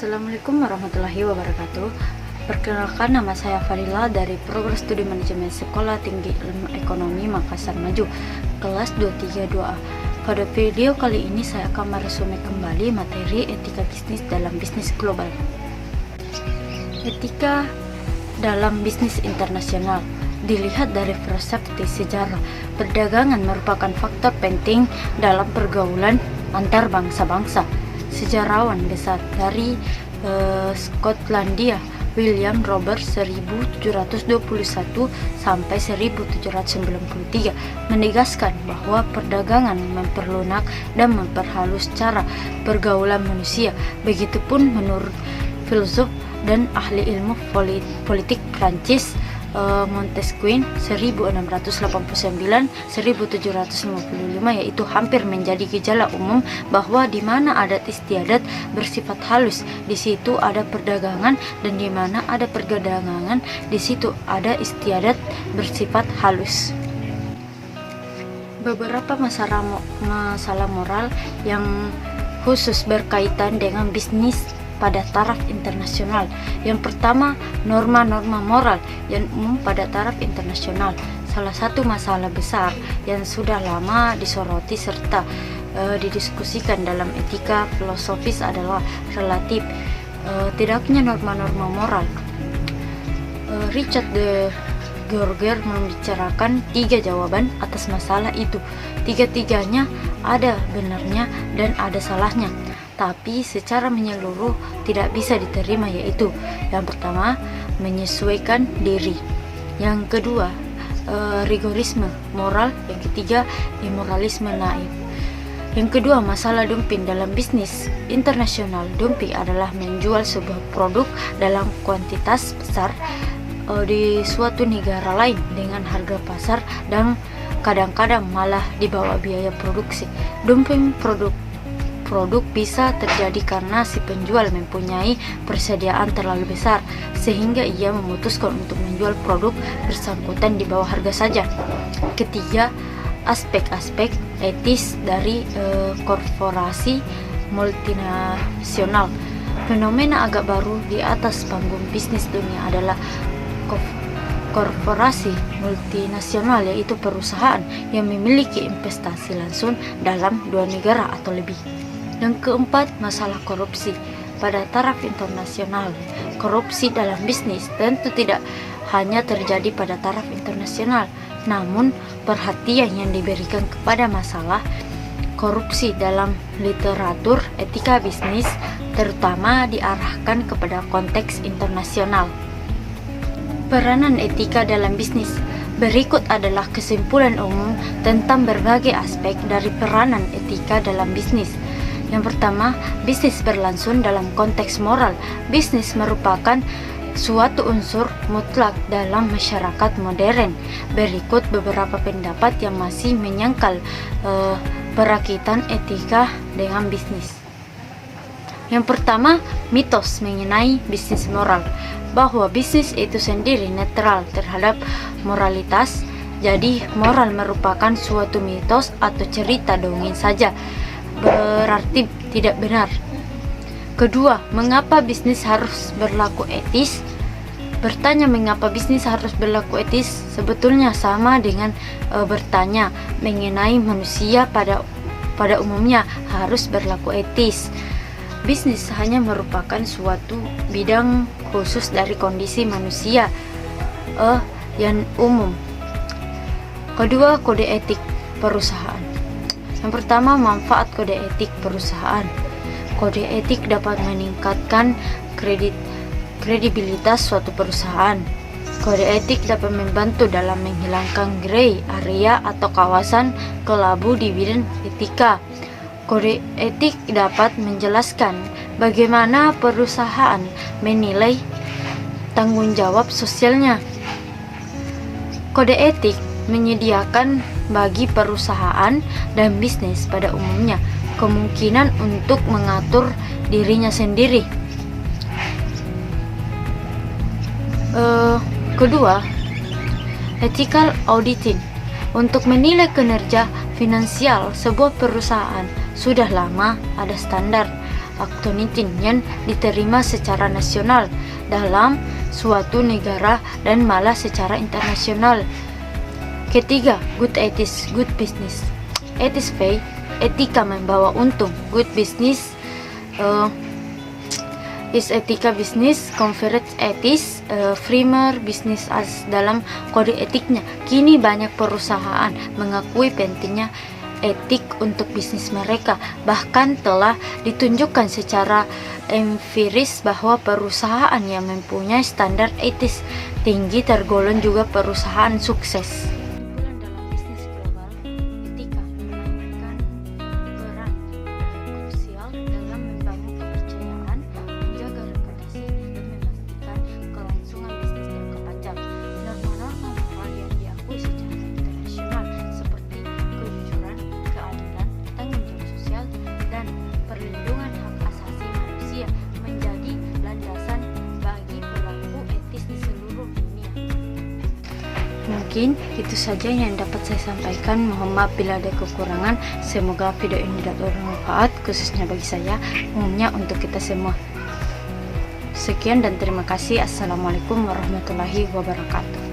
Assalamualaikum warahmatullahi wabarakatuh. Perkenalkan, nama saya Fadila dari Program Studi Manajemen Sekolah Tinggi Ilmu Ekonomi Makassar Maju, kelas 232A. Pada video kali ini saya akan meresume kembali materi etika bisnis dalam bisnis global. Etika dalam bisnis internasional dilihat dari perspektif sejarah. Perdagangan merupakan faktor penting dalam pergaulan antar bangsa-bangsa. Sejarawan besar dari Skotlandia William Roberts 1721 sampai 1793 menegaskan bahwa perdagangan memperlunak dan memperhalus cara pergaulan manusia. Begitupun menurut filsuf dan ahli ilmu politik Prancis Montesquieu 1689-1755, yaitu hampir menjadi gejala umum bahwa di mana ada istiadat bersifat halus, di situ ada perdagangan, dan di mana ada perdagangan, di situ ada istiadat bersifat halus. Beberapa masalah moral yang khusus berkaitan dengan bisnis pada taraf internasional. Yang pertama, norma-norma moral yang umum pada taraf internasional. Salah satu masalah besar yang sudah lama disoroti serta didiskusikan dalam etika filosofis adalah relatif tidaknya norma-norma moral. Richard de Georger membicarakan 3 jawaban atas masalah itu. Tiga-tiganya ada benarnya dan ada salahnya, tapi secara menyeluruh tidak bisa diterima, yaitu yang pertama, menyesuaikan diri, yang kedua, rigorisme moral, yang ketiga, imoralisme naif. Yang kedua, masalah dumping dalam bisnis internasional. Dumping adalah menjual sebuah produk dalam kuantitas besar di suatu negara lain dengan harga pasar dan kadang-kadang malah di bawah biaya produksi. Dumping produk bisa terjadi karena si penjual mempunyai persediaan terlalu besar sehingga ia memutuskan untuk menjual produk bersangkutan di bawah harga saja. Ketiga, aspek-aspek etis dari korporasi multinasional. Fenomena agak baru di atas panggung bisnis dunia adalah korporasi multinasional, yaitu perusahaan yang memiliki investasi langsung dalam 2 negara atau lebih. Yang keempat, masalah korupsi pada taraf internasional. Korupsi dalam bisnis tentu tidak hanya terjadi pada taraf internasional, namun perhatian yang diberikan kepada masalah korupsi dalam literatur etika bisnis terutama diarahkan kepada konteks internasional. Peranan etika dalam bisnis. Berikut adalah kesimpulan umum tentang berbagai aspek dari peranan etika dalam bisnis. Yang pertama, bisnis berlangsung dalam konteks moral. Bisnis merupakan suatu unsur mutlak dalam masyarakat modern. Berikut beberapa pendapat yang masih menyangkal perakitan etika dengan bisnis. Yang pertama, mitos mengenai bisnis moral, bahwa bisnis itu sendiri netral terhadap moralitas. Jadi moral merupakan suatu mitos atau cerita dongeng saja, berarti tidak benar. Kedua, mengapa bisnis harus berlaku etis? Bertanya mengapa bisnis harus berlaku etis sebetulnya sama dengan bertanya mengenai manusia pada umumnya harus berlaku etis. Bisnis hanya merupakan suatu bidang khusus dari kondisi manusia yang umum. Kedua, kode etik perusahaan. Yang pertama, manfaat kode etik perusahaan. Kode etik dapat meningkatkan kredibilitas suatu perusahaan. Kode etik dapat membantu dalam menghilangkan grey area atau kawasan kelabu di bidang etika. Kode etik dapat menjelaskan bagaimana perusahaan menilai tanggung jawab sosialnya. Kode etik menyediakan bagi perusahaan dan bisnis pada umumnya kemungkinan untuk mengatur dirinya sendiri. Kedua, ethical auditing. Untuk menilai kinerja finansial sebuah perusahaan sudah lama ada standar auktoritatif yang diterima secara nasional dalam suatu negara dan malah secara internasional. Ketiga, good ethics, good business. Ethics pay, etika membawa untung. Good business is etika bisnis, conference etis, framer bisnis as dalam kode etiknya. Kini banyak perusahaan mengakui pentingnya etik untuk bisnis mereka. Bahkan telah ditunjukkan secara empiris bahwa perusahaan yang mempunyai standar etis tinggi tergolong juga perusahaan sukses. Dalam bisnis global, etika memainkan peran krusial dalam membangun kepercayaan, menjaga reputasi, dan memastikan kelangsungan bisnis jangka panjang. Norma-norma moral yang diakui secara internasional seperti kejujuran, keadilan, tanggung jawab sosial, dan perlindungan hak asasi manusia menjadi landasan bagi pelaku etis di seluruh dunia. Mungkin itu saja yang dapat saya sampaikan. Mohon maaf bila ada kekurangan. Semoga video ini dapat bermanfaat, khususnya bagi saya, umumnya untuk kita semua. Sekian dan terima kasih. Assalamualaikum warahmatullahi wabarakatuh.